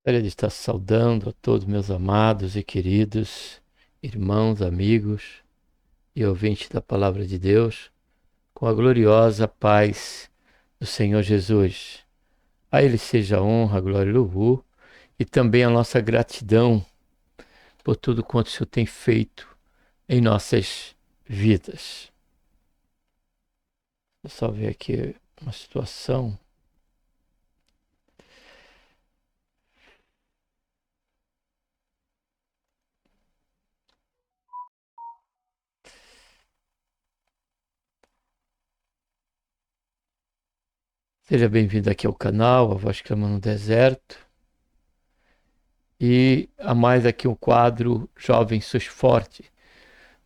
Gostaria de estar saudando a todos meus amados e queridos irmãos, amigos e ouvintes da Palavra de Deus, com a gloriosa paz do Senhor Jesus. A Ele seja a honra, a glória e o louvor, e também a nossa gratidão por tudo quanto o Senhor tem feito em nossas vidas. Vou só ver aqui uma situação. Seja bem-vindo aqui ao canal, A Voz que Clama no Deserto. E a mais aqui o quadro Jovem Sois Forte,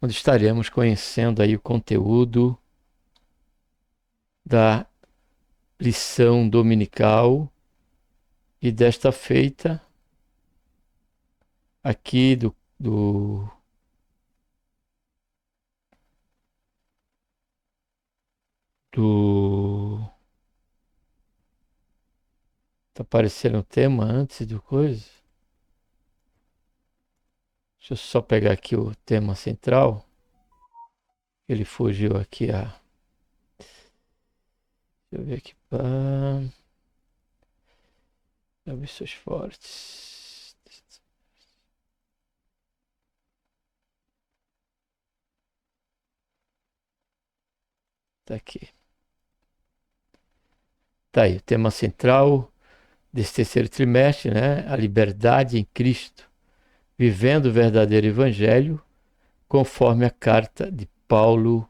onde estaremos conhecendo aí o conteúdo da lição dominical e desta feita aqui do tá aparecendo o tema antes do coisa. Deixa eu só pegar aqui o tema central. Ele fugiu aqui a. Deixa eu ver aqui. Jovens fortes. Tá aqui. Tá aí, o tema central desse terceiro trimestre, né? A liberdade em Cristo, vivendo o verdadeiro evangelho, conforme a carta de Paulo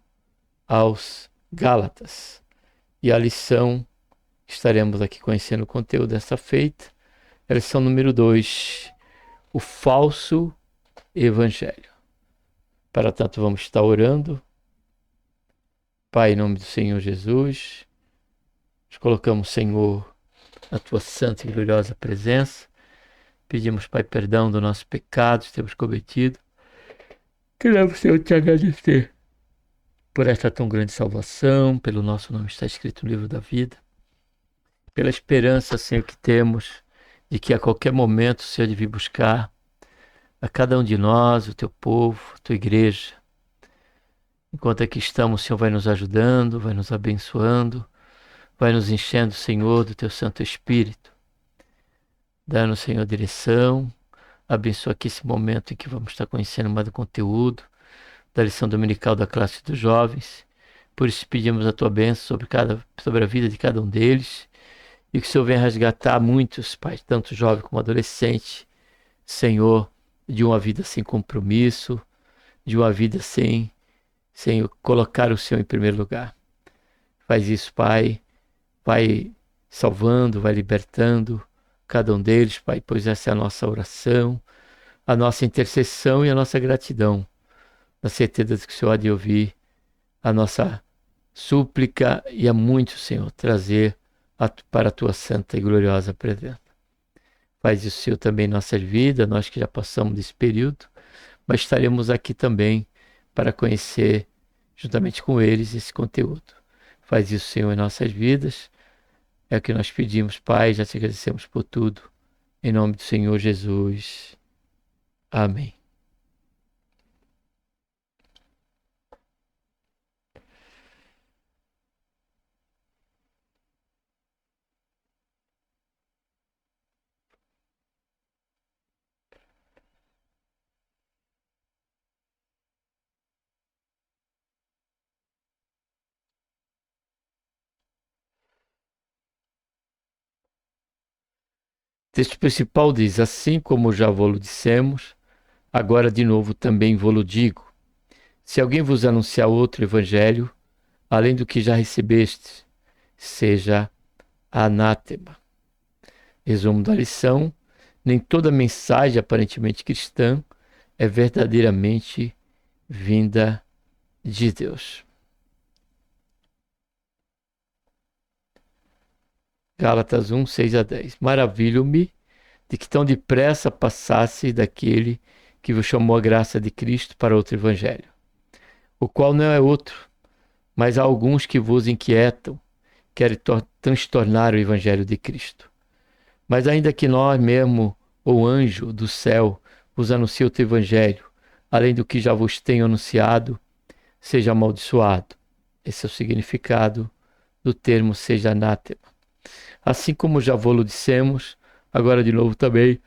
aos Gálatas. E a lição, estaremos aqui conhecendo o conteúdo dessa feita, a lição número 2, o falso evangelho. Para tanto, vamos estar orando. Pai, em nome do Senhor Jesus, nos colocamos, Senhor, na tua santa e gloriosa presença. Pedimos, Pai, perdão dos nossos pecados que temos cometido. Queremos, Senhor, te agradecer por esta tão grande salvação, pelo nosso nome está escrito no livro da vida, pela esperança, Senhor, que temos de que a qualquer momento o Senhor deve buscar a cada um de nós, o teu povo, a tua igreja. Enquanto aqui estamos, o Senhor vai nos ajudando, vai nos abençoando, vai nos enchendo, Senhor, do teu Santo Espírito. Dá-nos, Senhor, direção. Abençoa aqui esse momento em que vamos estar conhecendo mais do conteúdo da lição dominical da classe dos jovens. Por isso pedimos a tua bênção sobre a vida de cada um deles. E que o Senhor venha resgatar muitos, Pai, tanto jovem como adolescente, Senhor, de uma vida sem compromisso, de uma vida sem colocar o Senhor em primeiro lugar. Faz isso, Pai. Vai salvando, vai libertando cada um deles, Pai, pois essa é a nossa oração, a nossa intercessão e a nossa gratidão, na certeza de que o Senhor há de ouvir a nossa súplica e a muito, Senhor, trazer para a tua santa e gloriosa presença. Faz isso, Senhor, também em nossas vidas, nós que já passamos desse período, mas estaremos aqui também para conhecer, juntamente com eles, esse conteúdo. Faz isso, Senhor, em nossas vidas. É o que nós pedimos, Pai, já te agradecemos por tudo. Em nome do Senhor Jesus. Amém. O texto principal diz: assim como já vos dissemos, agora de novo também vos digo. Se alguém vos anunciar outro evangelho, além do que já recebeste, seja anátema. Resumo da lição: nem toda mensagem aparentemente cristã é verdadeiramente vinda de Deus. Gálatas 1, 6 a 10. Maravilho-me de que tão depressa passasse daquele que vos chamou a graça de Cristo para outro evangelho, o qual não é outro, mas há alguns que vos inquietam, querem transtornar o evangelho de Cristo. Mas ainda que nós mesmo ou anjo do céu vos anuncia outro evangelho, além do que já vos tenho anunciado, seja amaldiçoado. Esse é o significado do termo seja anátema. Assim como já vos dissemos, agora de novo também,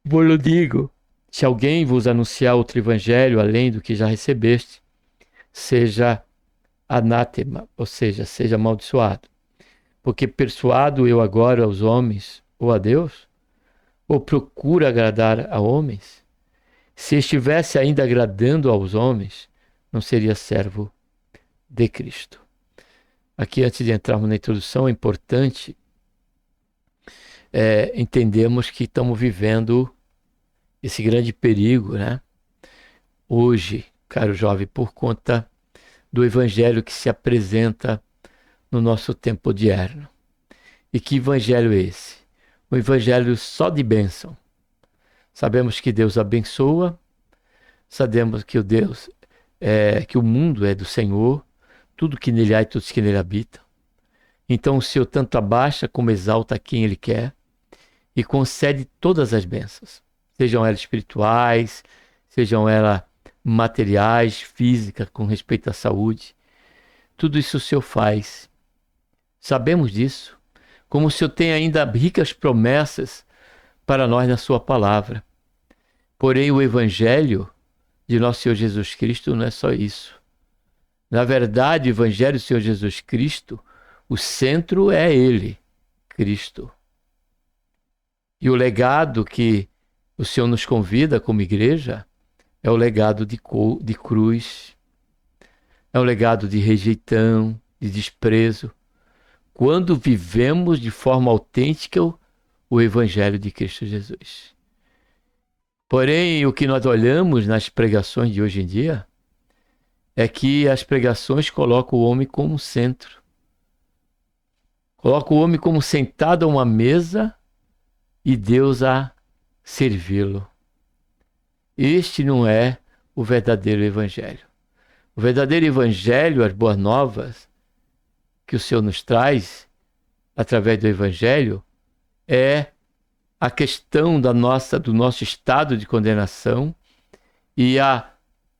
vos digo, se alguém vos anunciar outro evangelho, além do que já recebeste, seja anátema, ou seja, seja amaldiçoado. Porque persuado eu agora aos homens, ou a Deus? Ou procura agradar a homens? Se estivesse ainda agradando aos homens, não seria servo de Cristo. Aqui, antes de entrarmos na introdução, é importante entendermos que estamos vivendo esse grande perigo, né? Hoje, caro jovem, por conta do evangelho que se apresenta no nosso tempo odierno. E que evangelho é esse? Um evangelho só de bênção. Sabemos que Deus abençoa, sabemos que que o mundo é do Senhor, tudo que nele há e tudo que nele habita. Então o Senhor tanto abaixa como exalta quem Ele quer e concede todas as bênçãos, sejam elas espirituais, sejam elas materiais, físicas, com respeito à saúde. Tudo isso o Senhor faz. Sabemos disso. Como o Senhor tem ainda ricas promessas para nós na sua palavra. Porém, o Evangelho de nosso Senhor Jesus Cristo não é só isso. Na verdade, o Evangelho do Senhor Jesus Cristo, o centro é Ele, Cristo. E o legado que o Senhor nos convida como igreja é o legado de cruz, é o legado de rejeição, de desprezo, quando vivemos de forma autêntica o Evangelho de Cristo Jesus. Porém, o que nós olhamos nas pregações de hoje em dia é que as pregações colocam o homem como centro. Colocam o homem como sentado a uma mesa e Deus a servi-lo. Este não é o verdadeiro Evangelho. O verdadeiro Evangelho, as boas novas que o Senhor nos traz através do Evangelho, é a questão do nosso estado de condenação e a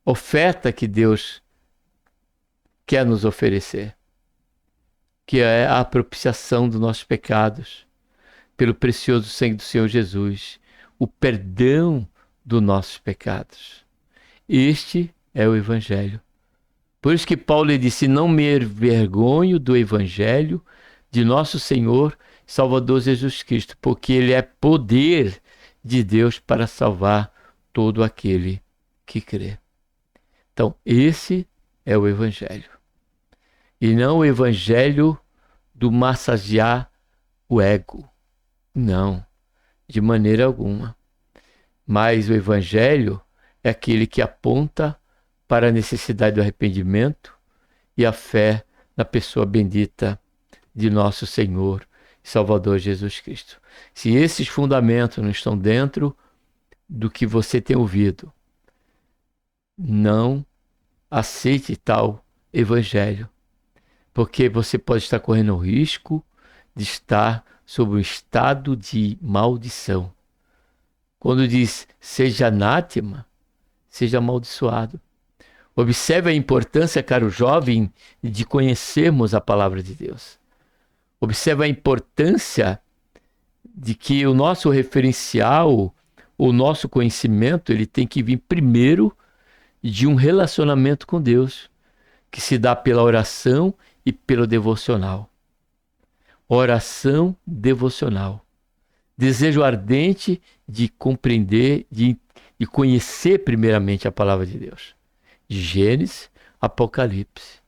oferta que Deus quer nos oferecer, que é a propiciação dos nossos pecados pelo precioso sangue do Senhor Jesus, o perdão dos nossos pecados. Este é o Evangelho. Por isso que Paulo disse, não me envergonho do Evangelho de nosso Senhor Salvador Jesus Cristo, porque Ele é poder de Deus para salvar todo aquele que crê. Então, esse é o Evangelho. E não o Evangelho do massagear o ego. Não, de maneira alguma. Mas o Evangelho é aquele que aponta para a necessidade do arrependimento e a fé na pessoa bendita de nosso Senhor e Salvador Jesus Cristo. Se esses fundamentos não estão dentro do que você tem ouvido, não aceite tal evangelho, porque você pode estar correndo o risco de estar sob um estado de maldição. Quando diz seja anátema, seja amaldiçoado. Observe a importância, caro jovem, de conhecermos a palavra de Deus. Observe a importância de que o nosso referencial, o nosso conhecimento, ele tem que vir primeiro de um relacionamento com Deus, que se dá pela oração e pelo devocional. Oração devocional. Desejo ardente de compreender, de conhecer primeiramente a palavra de Deus. De Gênesis, Apocalipse.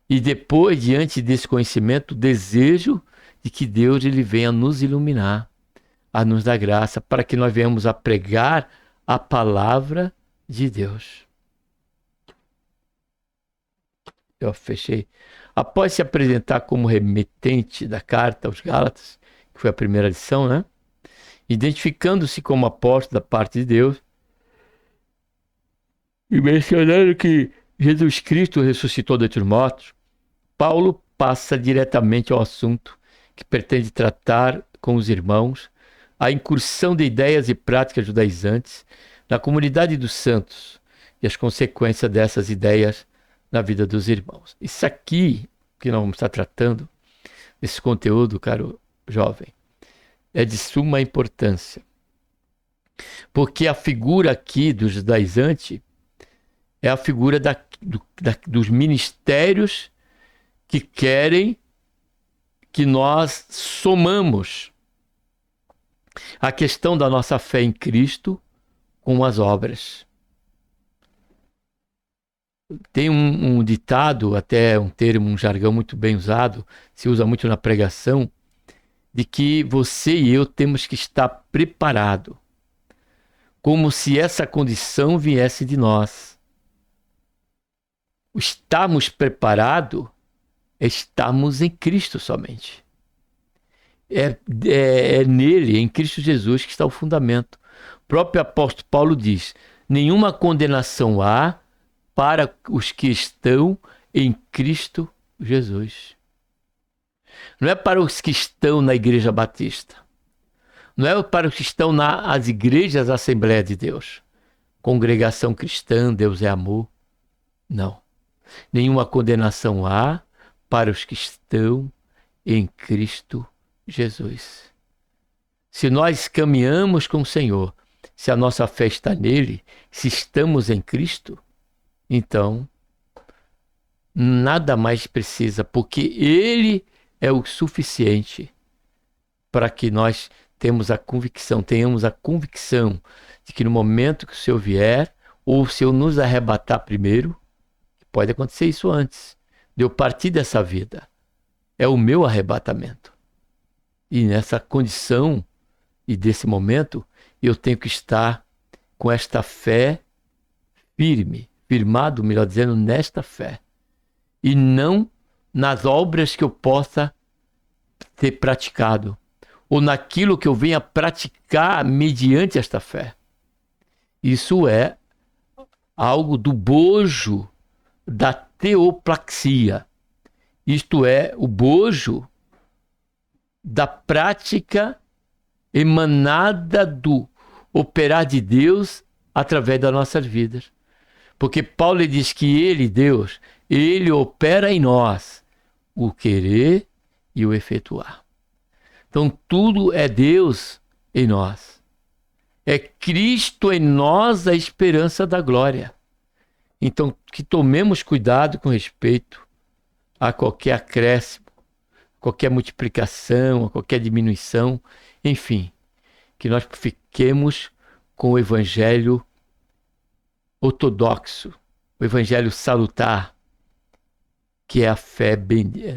E depois, diante desse conhecimento, o desejo de que Deus ele venha nos iluminar, a nos dar graça, para que nós venhamos a pregar a palavra de Deus. Eu fechei. Após se apresentar como remetente da carta aos Gálatas, que foi a primeira lição, né? Identificando-se como apóstolo da parte de Deus, e mencionando que Jesus Cristo ressuscitou dentre os mortos, Paulo passa diretamente ao assunto que pretende tratar com os irmãos a incursão de ideias e práticas judaizantes na comunidade dos santos e as consequências dessas ideias na vida dos irmãos. Isso aqui que nós vamos estar tratando, esse conteúdo, caro jovem, é de suma importância. Porque a figura aqui do judaizante é a figura dos ministérios que querem que nós somamos a questão da nossa fé em Cristo com as obras. Tem um ditado, até um termo, um jargão muito bem usado, se usa muito na pregação, de que você e eu temos que estar preparado, como se essa condição viesse de nós. Estarmos preparados é estarmos em Cristo somente. É nele, em Cristo Jesus, que está o fundamento. O próprio apóstolo Paulo diz: nenhuma condenação há para os que estão em Cristo Jesus. Não é para os que estão na Igreja Batista. Não é para os que estão nas igrejas da Assembleia de Deus. Congregação cristã, Deus é amor. Não. Nenhuma condenação há para os que estão em Cristo Jesus. Se nós caminhamos com o Senhor, se a nossa fé está nele, se estamos em Cristo, então nada mais precisa, porque ele é o suficiente para que nós tenhamos a convicção de que no momento que o Senhor vier, ou se eu nos arrebatar primeiro, pode acontecer isso antes de eu partir dessa vida, é o meu arrebatamento. E nessa condição e desse momento, eu tenho que estar com esta fé firmado, melhor dizendo, nesta fé. E não nas obras que eu possa ter praticado, ou naquilo que eu venha praticar mediante esta fé. Isso é algo do bojo da teoplaxia. Isto é, o bojo da prática emanada do operar de Deus através das nossas vidas. Porque Paulo diz que ele, Deus, ele opera em nós o querer e o efetuar. Então tudo é Deus em nós. É Cristo em nós a esperança da glória. Então que tomemos cuidado com respeito a qualquer acréscimo, qualquer multiplicação, a qualquer diminuição, enfim, que nós fiquemos com o evangelho ortodoxo, o evangelho salutar, que é a fé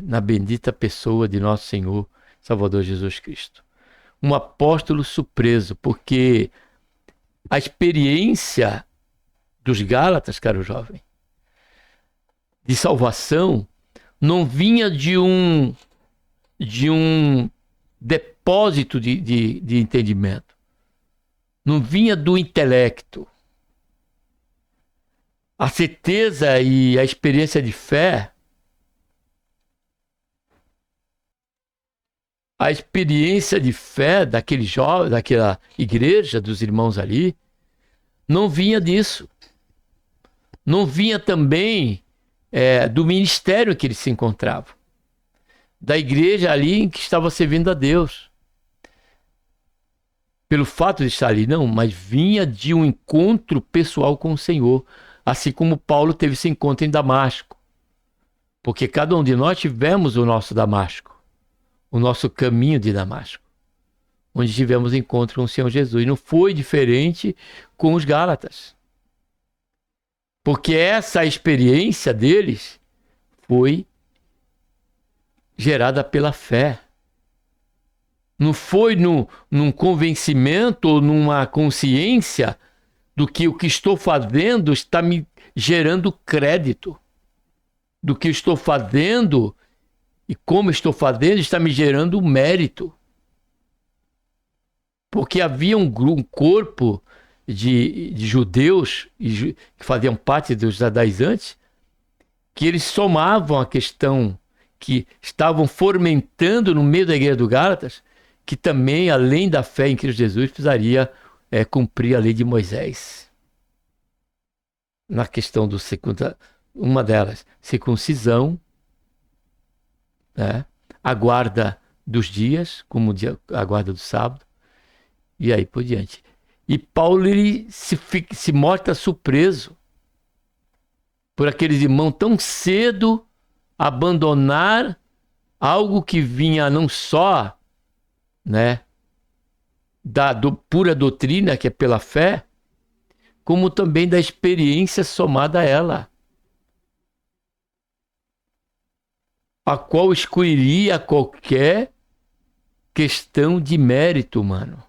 na bendita pessoa de nosso Senhor Salvador Jesus Cristo. Um apóstolo surpreso, porque a experiência dos Gálatas, caro jovem, de salvação, não vinha de um depósito de entendimento. Não vinha do intelecto. A certeza e a experiência de fé, a experiência de fé daquele jovem, daquela igreja dos irmãos ali, não vinha disso. Não vinha também do ministério que eles se encontravam, da igreja ali em que estava servindo a Deus. Pelo fato de estar ali, não, mas vinha de um encontro pessoal com o Senhor, assim como Paulo teve esse encontro em Damasco. Porque cada um de nós tivemos o nosso Damasco, o nosso caminho de Damasco, onde tivemos encontro com o Senhor Jesus. Não foi diferente com os Gálatas. Porque essa experiência deles foi gerada pela fé. Não foi num convencimento ou numa consciência do que o que estou fazendo está me gerando crédito. Do que estou fazendo e como estou fazendo está me gerando mérito. Porque havia um corpo de judeus que faziam parte dos judaizantes, que eles somavam a questão, que estavam fomentando no meio da igreja do Gálatas, que também, além da fé em Cristo Jesus, precisaria cumprir a lei de Moisés. Na questão do uma delas, circuncisão, né? A guarda dos dias, como a guarda do sábado, e aí por diante. E Paulo ele se mostra surpreso por aqueles irmãos tão cedo abandonar algo que vinha não só, né, pura doutrina, que é pela fé, como também da experiência somada a ela, a qual excluiria qualquer questão de mérito humano.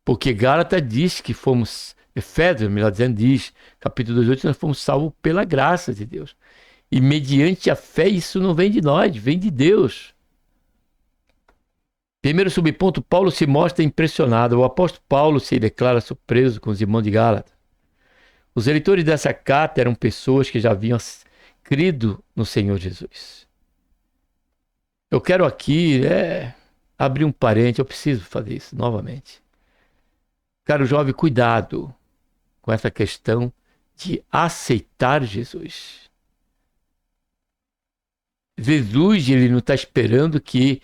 Porque Gálatas diz que fomos, Efésios, melhor dizendo, diz, capítulo 2:8, nós fomos salvos pela graça de Deus. E mediante a fé, isso não vem de nós, vem de Deus. Primeiro subponto, Paulo se mostra impressionado. O apóstolo Paulo se declara surpreso com os irmãos de Gálatas. Os leitores dessa carta eram pessoas que já haviam crido no Senhor Jesus. Eu quero aqui abrir um parênteses, eu preciso fazer isso novamente. Caro jovem, cuidado com essa questão de aceitar Jesus. Jesus, ele não está esperando que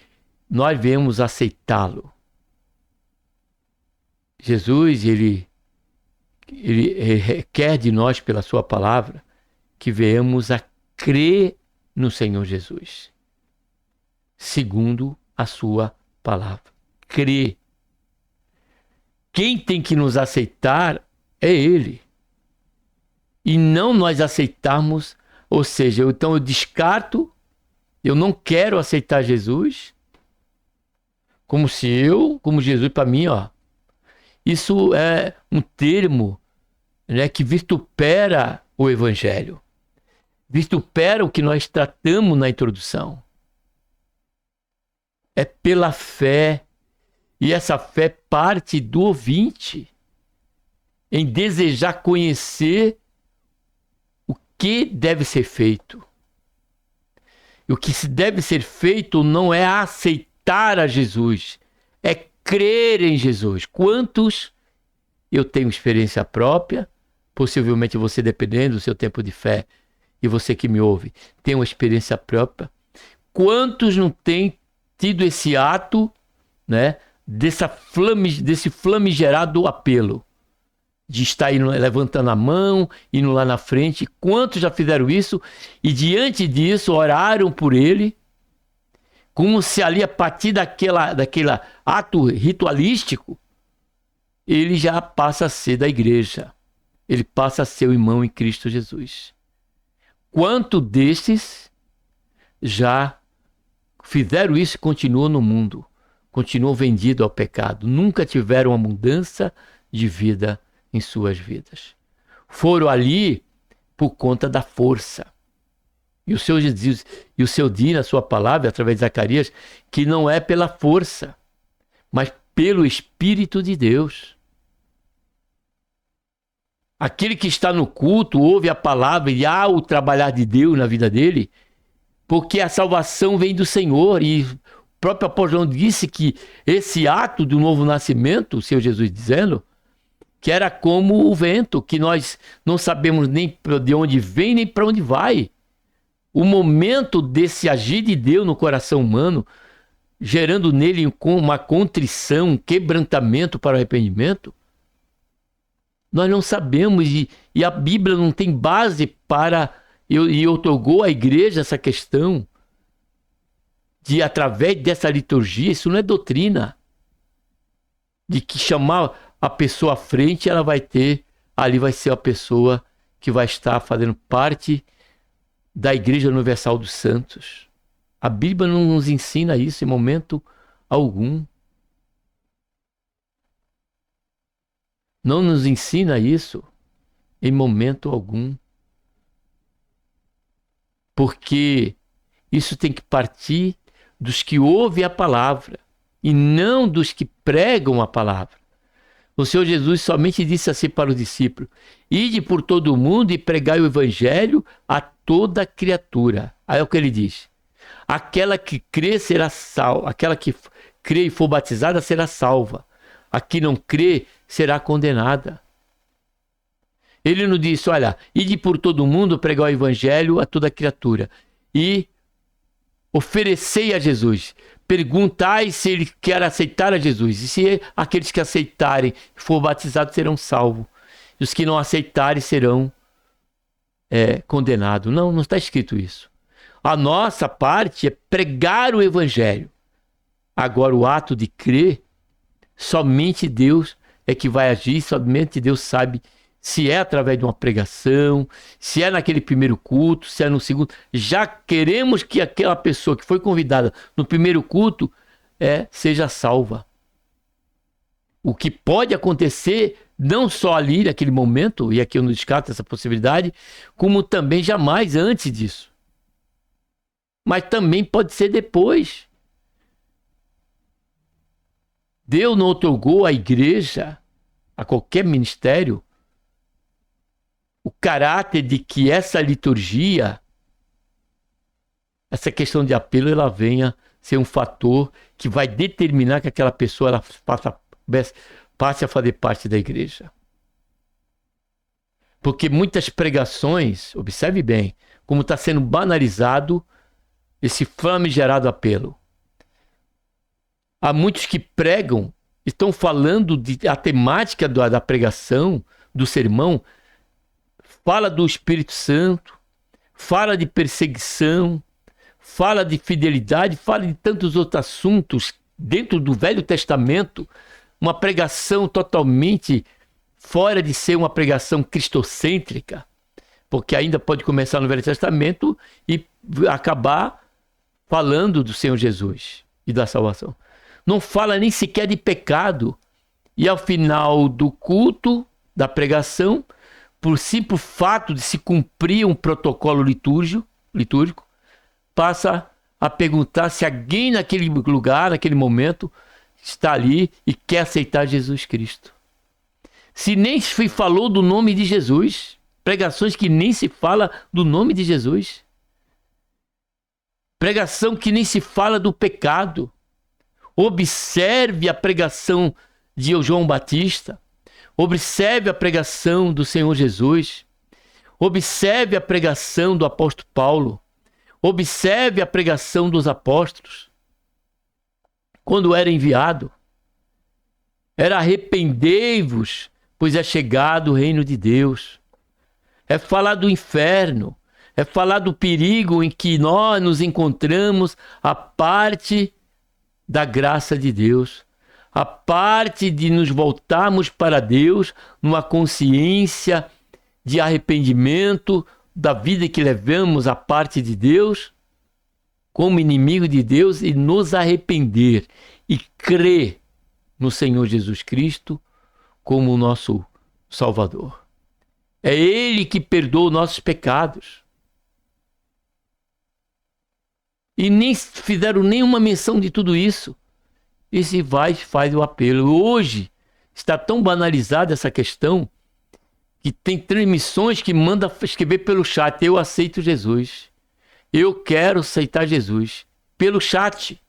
nós venhamos aceitá-lo. Jesus, ele requer de nós, pela sua palavra, que venhamos a crer no Senhor Jesus, segundo a sua palavra. Crer. Quem tem que nos aceitar é Ele. E não nós aceitarmos, ou seja, então eu descarto, eu não quero aceitar Jesus, como Jesus para mim, isso é um termo, né, que vitupera o Evangelho. Vitupera o que nós tratamos na introdução. É pela fé. E essa fé parte do ouvinte em desejar conhecer o que deve ser feito. E o que deve ser feito não é aceitar a Jesus, é crer em Jesus. Quantos eu tenho experiência própria, possivelmente você, dependendo do seu tempo de fé, e você que me ouve, tem uma experiência própria. Quantos não têm tido esse ato, né, desse flamigerado apelo, de estar indo, levantando a mão, indo lá na frente? Quantos já fizeram isso e diante disso oraram por ele, como se ali a partir daquele ato ritualístico, ele já passa a ser da igreja, ele passa a ser o irmão em Cristo Jesus. Quanto destes já fizeram isso e continuam no mundo, continuam vendidos ao pecado, nunca tiveram uma mudança de vida em suas vidas. Foram ali por conta da força. E o Senhor diz, e o Senhor diz na sua palavra, através de Zacarias, que não é pela força, mas pelo Espírito de Deus. Aquele que está no culto, ouve a palavra e há o trabalhar de Deus na vida dele, porque a salvação vem do Senhor. E o próprio apóstolo disse que esse ato do novo nascimento, o Senhor Jesus dizendo, que era como o vento, que nós não sabemos nem de onde vem, nem para onde vai. O momento desse agir de Deus no coração humano, gerando nele uma contrição, um quebrantamento para o arrependimento, nós não sabemos, e a Bíblia não tem base para, e otorgou à igreja essa questão de, através dessa liturgia, isso não é doutrina, de que chamar a pessoa à frente, ela vai ter, ali vai ser a pessoa que vai estar fazendo parte da Igreja Universal dos Santos. A Bíblia não nos ensina isso em momento algum. Não nos ensina isso em momento algum. Porque isso tem que partir dos que ouvem a palavra e não dos que pregam a palavra. O Senhor Jesus somente disse assim para os discípulos: ide por todo o mundo e pregai o evangelho a toda criatura. Aí é o que ele diz: aquela que crê será salva, aquela que crê e for batizada será salva. A que não crê será condenada. Ele não disse, olha, ide por todo mundo pregar o evangelho a toda criatura e oferecei a Jesus. Perguntai se ele quer aceitar a Jesus. E se aqueles que aceitarem e for batizados serão salvos. E os que não aceitarem serão condenados. Não, não está escrito isso. A nossa parte é pregar o evangelho. Agora o ato de crer, somente Deus é que vai agir, somente Deus sabe se é através de uma pregação, se é naquele primeiro culto, se é no segundo. Já queremos que aquela pessoa que foi convidada no primeiro culto seja salva. O que pode acontecer não só ali naquele momento, e aqui eu não descarto essa possibilidade, como também jamais antes disso. Mas também pode ser depois. Deus não outorgou à igreja, a qualquer ministério, o caráter de que essa liturgia, essa questão de apelo, ela venha ser um fator que vai determinar que aquela pessoa ela passe a fazer parte da igreja. Porque muitas pregações, observe bem, como está sendo banalizado esse famigerado apelo. Há muitos que pregam, estão falando a temática da pregação, do sermão, fala do Espírito Santo, fala de perseguição, fala de fidelidade, fala de tantos outros assuntos dentro do Velho Testamento, uma pregação totalmente fora de ser uma pregação cristocêntrica, porque ainda pode começar no Velho Testamento e acabar falando do Senhor Jesus e da salvação. Não fala nem sequer de pecado. E ao final do culto, da pregação, por simples fato de se cumprir um protocolo litúrgico, passa a perguntar se alguém naquele lugar, naquele momento, está ali e quer aceitar Jesus Cristo. Se nem se falou do nome de Jesus, pregações que nem se fala do nome de Jesus, pregação que nem se fala do pecado. Observe a pregação de João Batista. Observe a pregação do Senhor Jesus. Observe a pregação do apóstolo Paulo. Observe a pregação dos apóstolos. Quando era enviado, era arrependei-vos, pois é chegado o reino de Deus. É falar do inferno. É falar do perigo em que nós nos encontramos a parte da graça de Deus. A parte de nos voltarmos para Deus numa consciência de arrependimento da vida que levamos à parte de Deus como inimigo de Deus e nos arrepender e crer no Senhor Jesus Cristo como o nosso Salvador. É Ele que perdoa os nossos pecados. E nem fizeram nenhuma menção de tudo isso. E se faz o apelo. Hoje está tão banalizada essa questão que tem transmissões que manda escrever pelo chat: eu aceito Jesus. Eu quero aceitar Jesus. Pelo chat.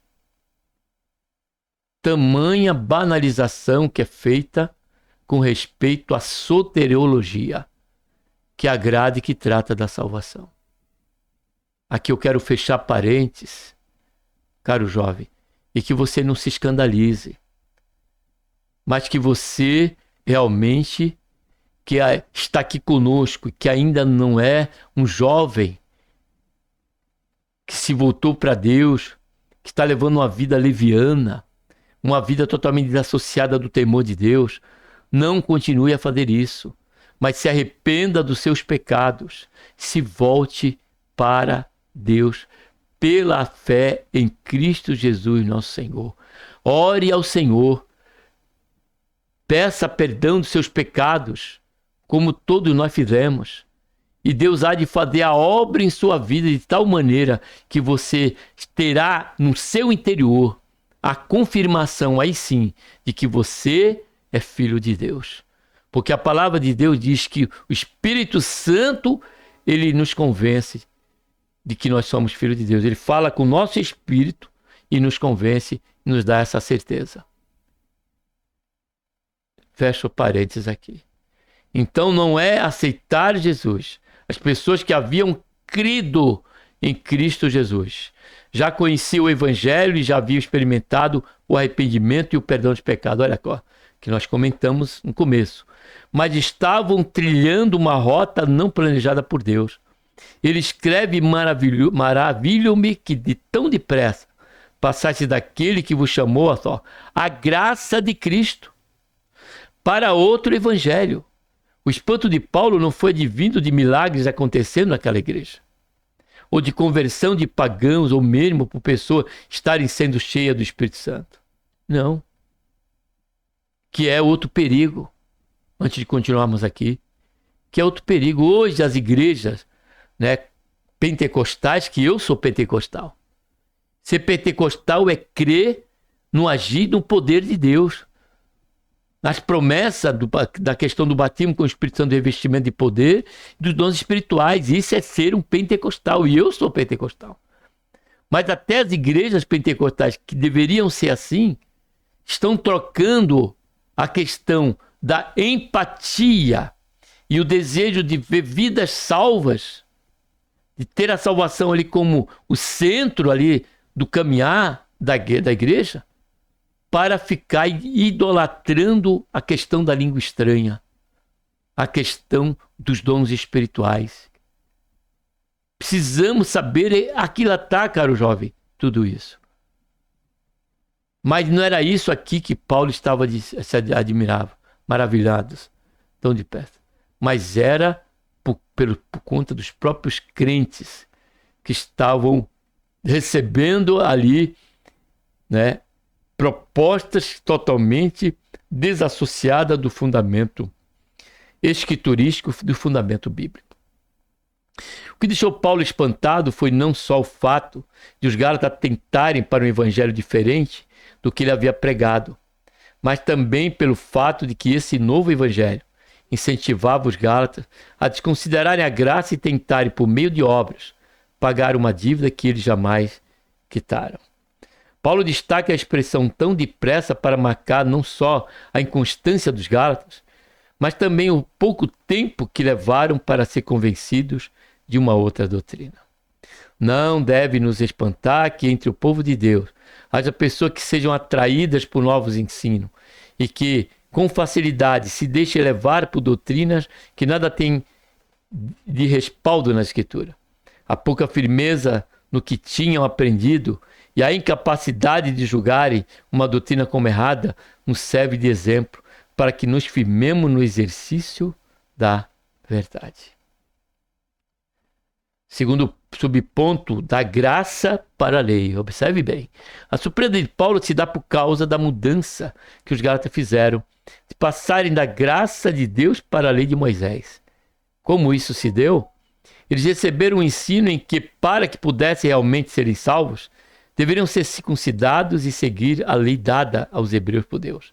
Tamanha banalização que é feita com respeito à soteriologia, que agrada e que trata da salvação. Aqui eu quero fechar parênteses, caro jovem, e que você não se escandalize, mas que você realmente, que está aqui conosco e que ainda não é um jovem que se voltou para Deus, que está levando uma vida leviana, uma vida totalmente desassociada do temor de Deus, não continue a fazer isso, mas se arrependa dos seus pecados, se volte para Deus, pela fé em Cristo Jesus, nosso Senhor. Ore ao Senhor, peça perdão dos seus pecados, como todos nós fizemos, e Deus há de fazer a obra em sua vida de tal maneira que você terá no seu interior a confirmação, aí sim, de que você é filho de Deus. Porque a palavra de Deus diz que o Espírito Santo, ele nos convence de que nós somos filhos de Deus. Ele fala com o nosso espírito e nos convence e nos dá essa certeza. Fecho parênteses aqui. Então não é aceitar Jesus. As pessoas que haviam crido em Cristo Jesus já conheciam o Evangelho e já haviam experimentado o arrependimento e o perdão de pecado. Olha só, que nós comentamos no começo. Mas estavam trilhando uma rota não planejada por Deus. Ele escreve: maravilho-me que de tão depressa passaste daquele que vos chamou a graça de Cristo para outro evangelho. O espanto de Paulo não foi advindo de milagres acontecendo naquela igreja, ou de conversão de pagãos, ou mesmo por pessoas estarem sendo cheias do Espírito Santo. Não. Que é outro perigo, antes de continuarmos aqui, que é outro perigo. Hoje as igrejas, né, pentecostais, que eu sou pentecostal. Ser pentecostal é crer no agir, no poder de Deus. Nas promessas da questão do batismo com o Espírito Santo, do revestimento de poder, dos dons espirituais. Isso é ser um pentecostal, e eu sou pentecostal. Mas até as igrejas pentecostais, que deveriam ser assim, estão trocando a questão da empatia e o desejo de ver vidas salvas, de ter a salvação ali como o centro ali do caminhar da igreja, para ficar idolatrando a questão da língua estranha, a questão dos dons espirituais. Precisamos saber aquilatar, caro jovem, tudo isso. Mas não era isso aqui que Paulo estava se admirava, maravilhados, tão de perto. Mas era por conta dos próprios crentes que estavam recebendo ali, né, propostas totalmente desassociadas do fundamento escriturístico, do fundamento bíblico. O que deixou Paulo espantado foi não só o fato de os gálatas tentarem para um evangelho diferente do que ele havia pregado, mas também pelo fato de que esse novo evangelho incentivava os gálatas a desconsiderarem a graça e tentarem, por meio de obras, pagar uma dívida que eles jamais quitaram. Paulo destaca a expressão tão depressa para marcar não só a inconstância dos gálatas, mas também o pouco tempo que levaram para ser convencidos de uma outra doutrina. Não deve nos espantar que entre o povo de Deus haja pessoas que sejam atraídas por novos ensinos e que, com facilidade, se deixem levar por doutrinas que nada têm de respaldo na Escritura. A pouca firmeza no que tinham aprendido e a incapacidade de julgarem uma doutrina como errada nos serve de exemplo para que nos firmemos no exercício da verdade. Segundo subponto, da graça para a lei. Observe bem. A surpresa de Paulo se dá por causa da mudança que os gálatas fizeram, de passarem da graça de Deus para a lei de Moisés. Como isso se deu? Eles receberam um ensino em que, para que pudessem realmente serem salvos, deveriam ser circuncidados e seguir a lei dada aos hebreus por Deus.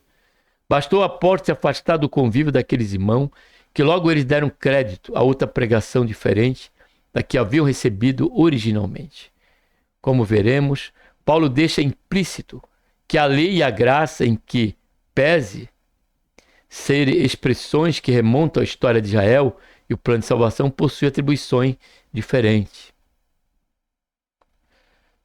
Bastou a porta se afastar do convívio daqueles irmãos, que logo eles deram crédito a outra pregação diferente da que haviam recebido originalmente. Como veremos, Paulo deixa implícito que a lei e a graça, em que pese ser expressões que remontam à história de Israel e o plano de salvação, possuem atribuições diferentes.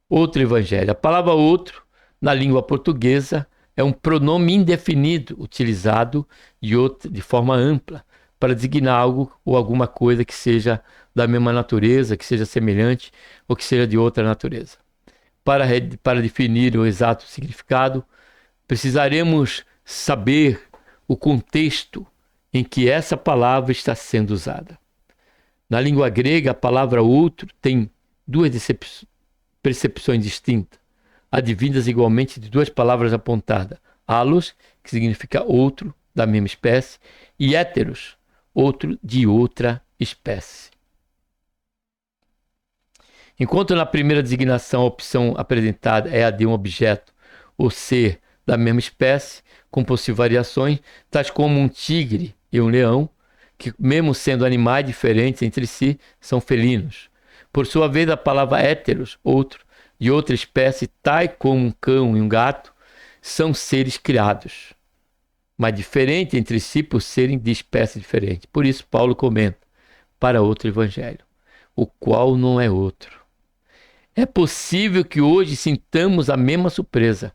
Outro evangelho. A palavra outro, na língua portuguesa, é um pronome indefinido utilizado de forma ampla para designar algo ou alguma coisa que seja da mesma natureza, que seja semelhante ou que seja de outra natureza. Para definir o exato significado, precisaremos saber o contexto em que essa palavra está sendo usada. Na língua grega, a palavra outro tem duas percepções distintas, advindas igualmente de duas palavras apontadas: allos, que significa outro, da mesma espécie, e héteros, outro de outra espécie. Enquanto na primeira designação a opção apresentada é a de um objeto ou ser da mesma espécie, com possíveis variações, tais como um tigre e um leão, que mesmo sendo animais diferentes entre si, são felinos. Por sua vez, a palavra héteros, outro, de outra espécie, tais como um cão e um gato, são seres criados, mas diferentes entre si por serem de espécie diferente. Por isso Paulo comenta, para outro evangelho, o qual não é outro. É possível que hoje sintamos a mesma surpresa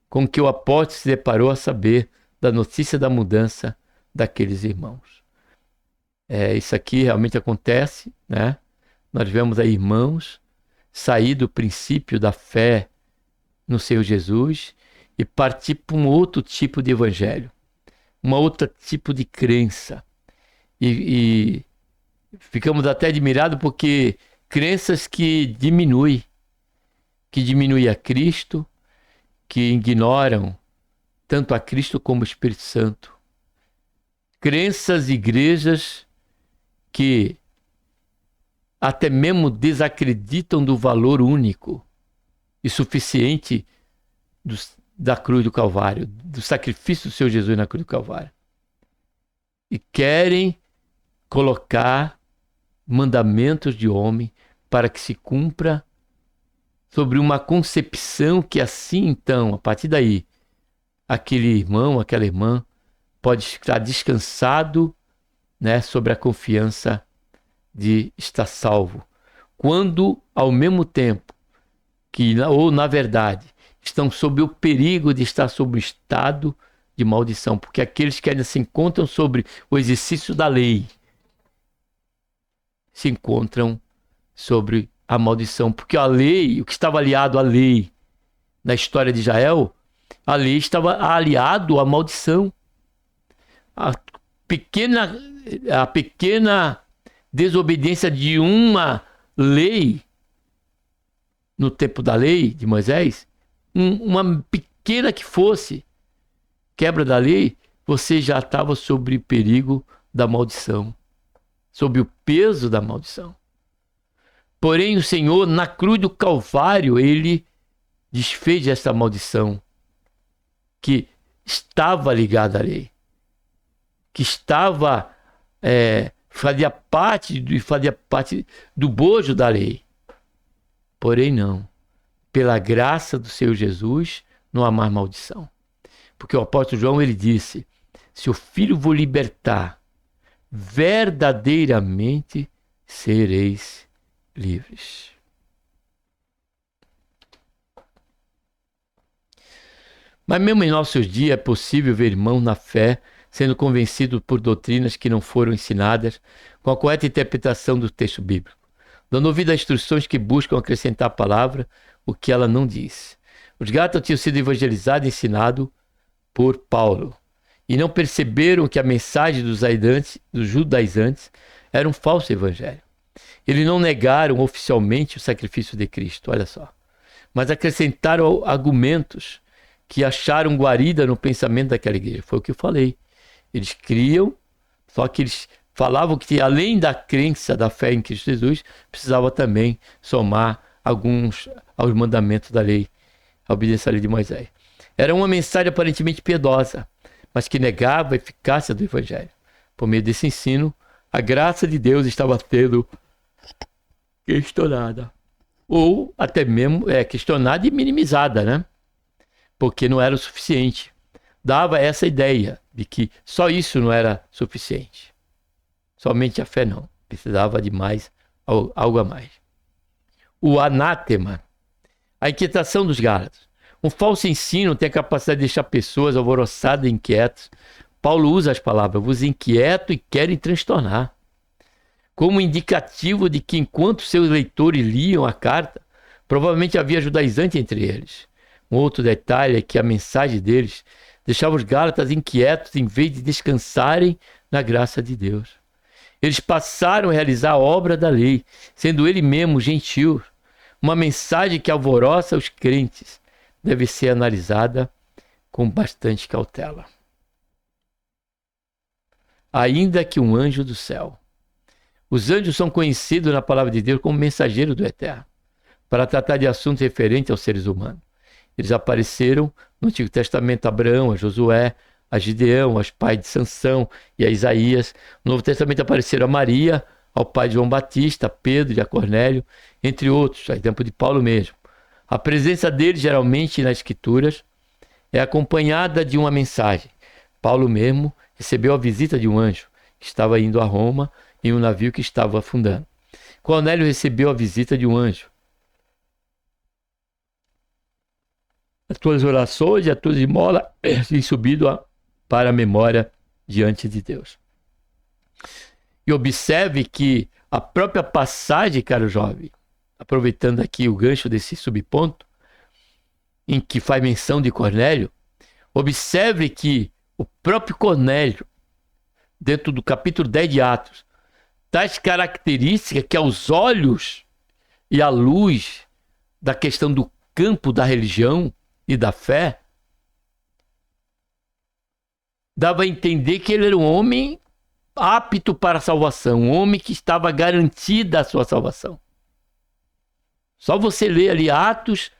com que o apóstolo se deparou a saber da notícia da mudança daqueles irmãos. Isso aqui realmente acontece, né? Nós vemos aí irmãos sair do princípio da fé no Senhor Jesus e partir para um outro tipo de evangelho, um outro tipo de crença. E ficamos até admirados porque crenças que diminuem a Cristo, que ignoram tanto a Cristo como o Espírito Santo. Crenças e igrejas que até mesmo desacreditam do valor único e suficiente da cruz do Calvário, do sacrifício do Senhor Jesus na cruz do Calvário. E querem colocar mandamentos de homem para que se cumpra sobre uma concepção que assim então, a partir daí, aquele irmão, aquela irmã pode estar descansado, né, sobre a confiança de estar salvo. Quando, ao mesmo tempo, que, ou na verdade, estão sob o perigo de estar sob o estado de maldição, porque aqueles que ainda se encontram sobre o exercício da lei se encontram sobre a maldição, porque a lei, o que estava aliado à lei na história de Israel, a lei estava aliado à maldição. A pequena desobediência de uma lei no tempo da lei de Moisés, uma pequena que fosse quebra da lei, você já estava sob o perigo da maldição, sob o peso da maldição. Porém, o Senhor, na cruz do Calvário, ele desfez essa maldição que estava ligada à lei, que fazia parte do bojo da lei. Porém, não. Pela graça do Senhor Jesus, não há mais maldição. Porque o apóstolo João, ele disse, se o Filho vos libertar, verdadeiramente sereis livres. Mas mesmo em nossos dias é possível ver irmãos na fé sendo convencidos por doutrinas que não foram ensinadas com a correta interpretação do texto bíblico, dando ouvido a instruções que buscam acrescentar à palavra o que ela não diz. Os Gálatas tinham sido evangelizados e ensinados por Paulo e não perceberam que a mensagem dos judaizantes era um falso evangelho. Eles não negaram oficialmente o sacrifício de Cristo, olha só, mas acrescentaram argumentos que acharam guarida no pensamento daquela igreja. Foi o que eu falei. Eles criam, só que eles falavam que além da crença da fé em Cristo Jesus, precisava também somar alguns aos mandamentos da lei, a obediência à lei de Moisés. Era uma mensagem aparentemente piedosa, mas que negava a eficácia do evangelho. Por meio desse ensino, a graça de Deus estava sendo questionada, ou até mesmo questionada e minimizada, né? Porque não era o suficiente. Dava essa ideia de que só isso não era suficiente. Somente a fé não. Precisava de mais, algo a mais. O anátema, a inquietação dos Gálatas. Um falso ensino tem a capacidade de deixar pessoas alvoroçadas e inquietas. Paulo usa as palavras, vos inquieto e querem transtornar, como indicativo de que enquanto seus leitores liam a carta, provavelmente havia judaizante entre eles. Um outro detalhe é que a mensagem deles deixava os Gálatas inquietos em vez de descansarem na graça de Deus. Eles passaram a realizar a obra da lei, sendo ele mesmo gentil. Uma mensagem que alvoroça os crentes deve ser analisada com bastante cautela. Ainda que um anjo do céu. Os anjos são conhecidos na palavra de Deus como mensageiros do Eterno, para tratar de assuntos referentes aos seres humanos. Eles apareceram no Antigo Testamento a Abraão, a Josué, a Gideão, aos pais de Sansão e a Isaías. No Novo Testamento apareceram a Maria, ao pai de João Batista, a Pedro e a Cornélio, entre outros, a exemplo de Paulo mesmo. A presença dele, geralmente nas Escrituras, é acompanhada de uma mensagem. Paulo mesmo recebeu a visita de um anjo que estava indo a Roma em um navio que estava afundando. Cornélio recebeu a visita de um anjo. As tuas orações e as tuas esmolas têm subido para a memória diante de Deus. E observe que a própria passagem, caro jovem, aproveitando aqui o gancho desse subponto, em que faz menção de Cornélio, observe que o próprio Cornélio, dentro do capítulo 10 de Atos, tais características que aos olhos e à luz da questão do campo da religião e da fé, dava a entender que ele era um homem apto para a salvação, um homem que estava garantida a sua salvação. Só você ler ali Atos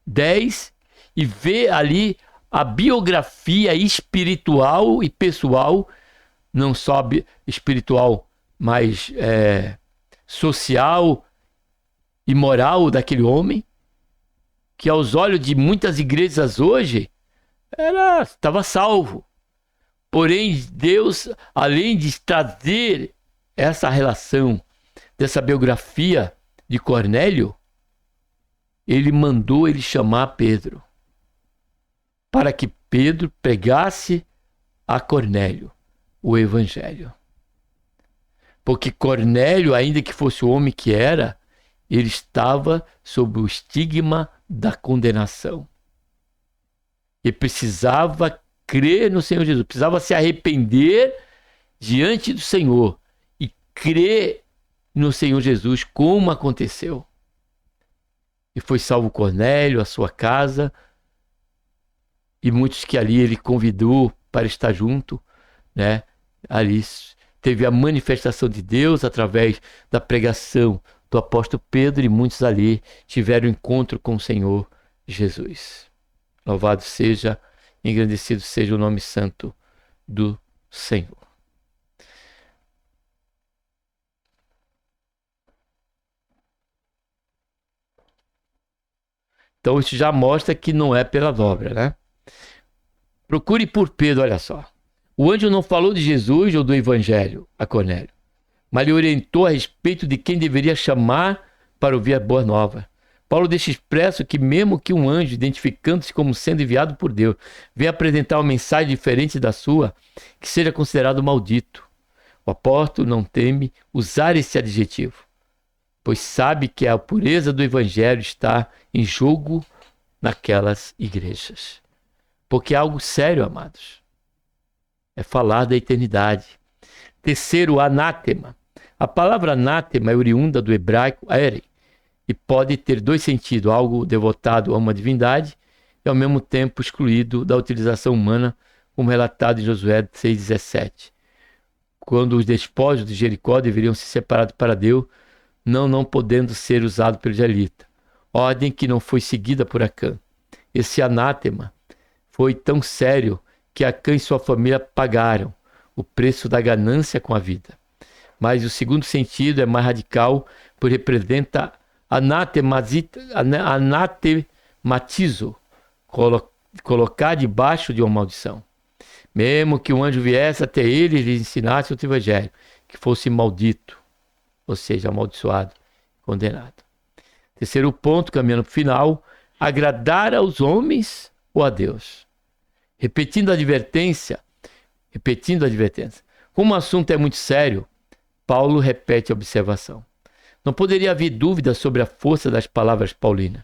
10 e ver ali a biografia espiritual e pessoal, não só espiritual, mas social e moral daquele homem, que aos olhos de muitas igrejas hoje estava salvo. Porém, Deus, além de trazer essa relação dessa biografia de Cornélio, ele mandou ele chamar Pedro, para que Pedro pregasse a Cornélio o evangelho. Porque Cornélio, ainda que fosse o homem que era, ele estava sob o estigma da condenação. E precisava crer no Senhor Jesus, precisava se arrepender diante do Senhor e crer no Senhor Jesus, como aconteceu. E foi salvo Cornélio, a sua casa, e muitos que ali ele convidou para estar junto, né? Ali teve a manifestação de Deus através da pregação do apóstolo Pedro, e muitos ali tiveram encontro com o Senhor Jesus. Louvado seja, engrandecido seja o nome santo do Senhor. Então isso já mostra que não é pela obra, né? Procure por Pedro, olha só. O anjo não falou de Jesus ou do evangelho a Cornélio, mas lhe orientou a respeito de quem deveria chamar para ouvir a boa nova. Paulo deixa expresso que mesmo que um anjo, identificando-se como sendo enviado por Deus, venha apresentar uma mensagem diferente da sua, que seja considerado maldito. O apóstolo não teme usar esse adjetivo, pois sabe que a pureza do evangelho está em jogo naquelas igrejas. Porque é algo sério, amados. É falar da eternidade. Terceiro, anátema. A palavra anátema é oriunda do hebraico ere, e pode ter dois sentidos: algo devotado a uma divindade e ao mesmo tempo excluído da utilização humana, como relatado em Josué 6,17. Quando os despojos de Jericó deveriam ser separados para Deus, não podendo ser usados pelo israelita. Ordem que não foi seguida por Acã. Esse anátema foi tão sério que Acã e sua família pagaram o preço da ganância com a vida. Mas o segundo sentido é mais radical, pois representa anatematizo, colocar debaixo de uma maldição. Mesmo que um anjo viesse até ele e lhe ensinasse o evangelho, que fosse maldito, ou seja, amaldiçoado, condenado. Terceiro ponto, caminhando para o final: agradar aos homens ou a Deus. Repetindo a advertência, como o assunto é muito sério, Paulo repete a observação. Não poderia haver dúvida sobre a força das palavras paulinas,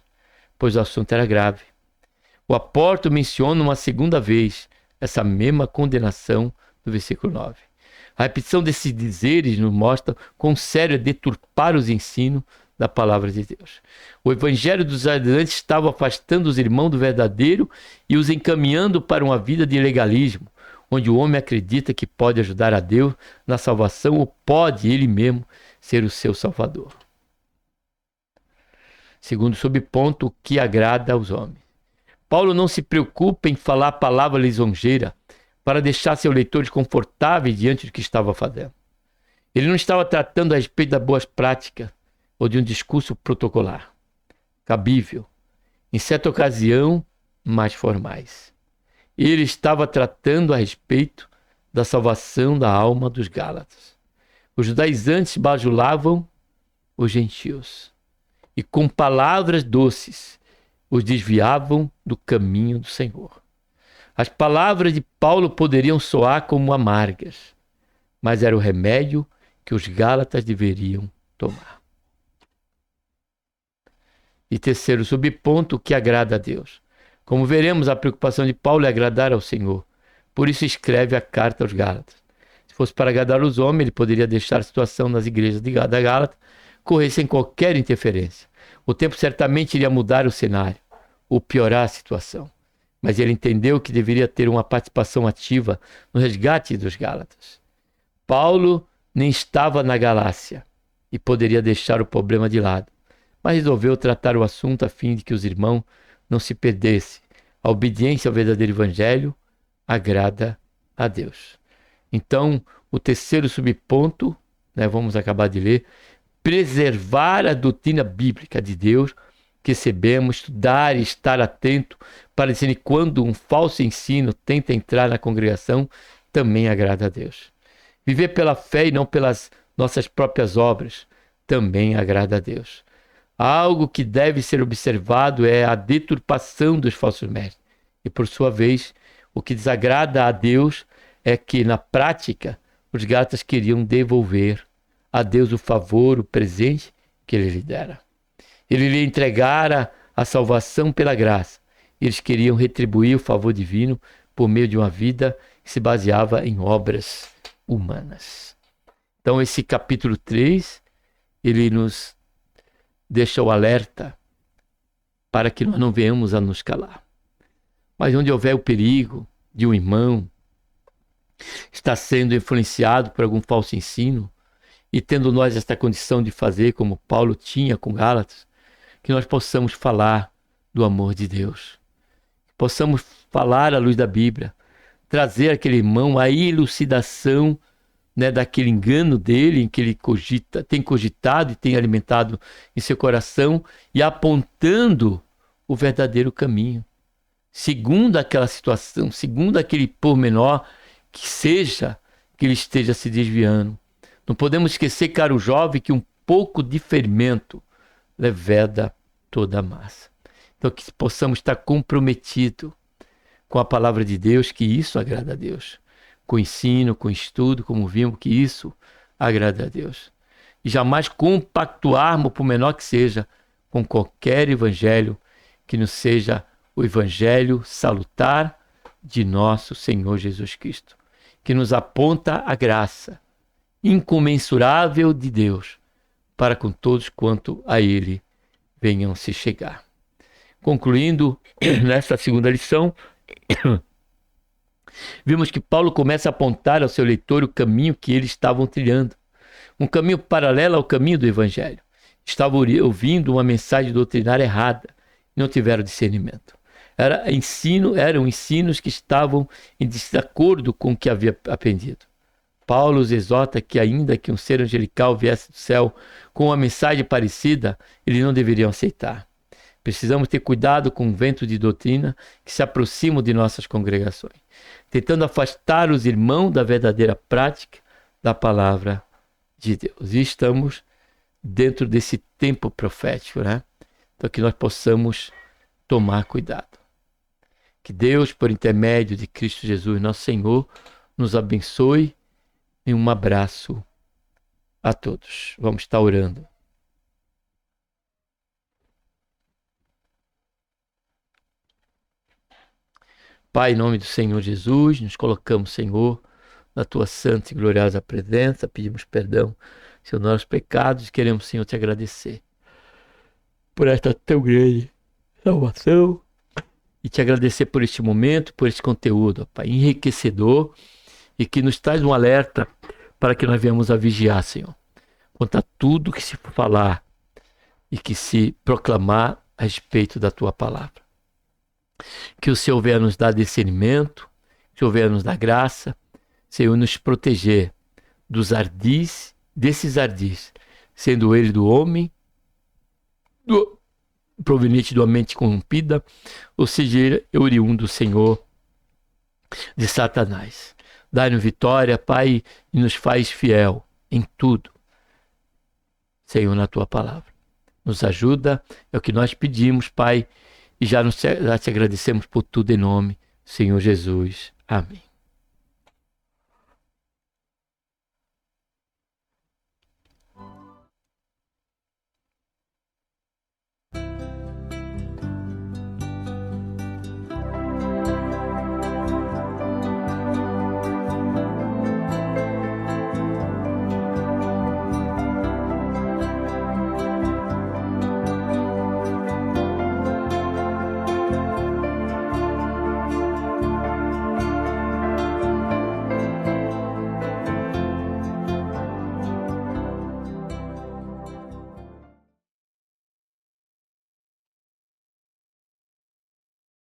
pois o assunto era grave. O apóstolo menciona uma segunda vez essa mesma condenação no versículo 9. A repetição desses dizeres nos mostra quão sério é deturpar os ensinos da palavra de Deus. O evangelho dos adelantes estava afastando os irmãos do verdadeiro e os encaminhando para uma vida de legalismo, onde o homem acredita que pode ajudar a Deus na salvação ou pode ele mesmo ser o seu salvador. Segundo subponto, o que agrada aos homens. Paulo não se preocupa em falar a palavra lisonjeira para deixar seus leitores confortáveis diante do que estava fazendo. Ele não estava tratando a respeito das boas práticas ou de um discurso protocolar, cabível. em certa ocasião, mais formais. Ele estava tratando a respeito da salvação da alma dos Gálatas. Os judaizantes bajulavam os gentios e com palavras doces os desviavam do caminho do Senhor. As palavras de Paulo poderiam soar como amargas, mas era o remédio que os Gálatas deveriam tomar. E terceiro subponto, o que agrada a Deus. Como veremos, a preocupação de Paulo é agradar ao Senhor. Por isso escreve a carta aos Gálatas. Se fosse para agradar os homens, ele poderia deixar a situação nas igrejas da Gálata correr sem qualquer interferência. O tempo certamente iria mudar o cenário, ou piorar a situação. Mas ele entendeu que deveria ter uma participação ativa no resgate dos Gálatas. Paulo nem estava na Galácia e poderia deixar o problema de lado, mas resolveu tratar o assunto a fim de que os irmãos não se perdessem. A obediência ao verdadeiro evangelho agrada a Deus. Então, o terceiro subponto, vamos acabar de ler, preservar a doutrina bíblica de Deus que recebemos, estudar e estar atento para discernir quando um falso ensino tenta entrar na congregação, também agrada a Deus. Viver pela fé e não pelas nossas próprias obras, também agrada a Deus. Algo que deve ser observado é a deturpação dos falsos mestres. E por sua vez, o que desagrada a Deus é que, na prática, os Gálatas queriam devolver a Deus o favor, o presente que ele lhe dera. Ele lhe entregara a salvação pela graça. Eles queriam retribuir o favor divino por meio de uma vida que se baseava em obras humanas. Então, esse capítulo 3, ele nos deixa o alerta para que nós não venhamos a nos calar. Mas onde houver o perigo de um irmão estar sendo influenciado por algum falso ensino, e tendo nós esta condição de fazer como Paulo tinha com Gálatas, que nós possamos falar do amor de Deus. Possamos falar à luz da Bíblia, trazer aquele irmão a elucidação daquele engano dele, em que ele tem cogitado e tem alimentado em seu coração, e apontando o verdadeiro caminho. Segundo aquela situação, segundo aquele pormenor, que seja que ele esteja se desviando. Não podemos esquecer, caro jovem, que um pouco de fermento leveda toda a massa. Então, que possamos estar comprometidos com a palavra de Deus, que isso agrada a Deus. Com o ensino, com o estudo, como vimos, que isso agrada a Deus. E jamais compactuarmos, por menor que seja, com qualquer evangelho que não seja o evangelho salutar de nosso Senhor Jesus Cristo, que nos aponta a graça incomensurável de Deus para com todos quanto a Ele venham se chegar. Concluindo nesta segunda lição, vimos que Paulo começa a apontar ao seu leitor o caminho que eles estavam trilhando, um caminho paralelo ao caminho do Evangelho. Estavam ouvindo uma mensagem doutrinária errada e não tiveram discernimento. Eram ensinos que estavam em desacordo com o que havia aprendido. Paulo os exorta que, ainda que um ser angelical viesse do céu com uma mensagem parecida, eles não deveriam aceitar. Precisamos ter cuidado com o vento de doutrina que se aproximam de nossas congregações, tentando afastar os irmãos da verdadeira prática da palavra de Deus. E estamos dentro desse tempo profético, Então, que nós possamos tomar cuidado. Que Deus, por intermédio de Cristo Jesus, nosso Senhor, nos abençoe. E um abraço a todos. Vamos estar orando. Pai, em nome do Senhor Jesus, nos colocamos, Senhor, na tua santa e gloriosa presença, pedimos perdão pelos nossos pecados e queremos, Senhor, te agradecer por esta tão grande salvação e te agradecer por este momento, por este conteúdo, Pai, enriquecedor e que nos traz um alerta para que nós venhamos a vigiar, Senhor, quanto a tudo que se falar e que se proclamar a respeito da tua palavra. Que o Senhor venha nos dar discernimento, que o Senhor venha nos dar graça, Senhor, nos proteger dos ardis, desses ardis, sendo ele do homem, proveniente de uma mente corrompida, ou seja, oriundo do Senhor, de Satanás. Dai-nos vitória, Pai, e nos faz fiel em tudo, Senhor, na tua palavra. Nos ajuda, é o que nós pedimos, Pai, e já te agradecemos por tudo em nome, Senhor Jesus. Amém.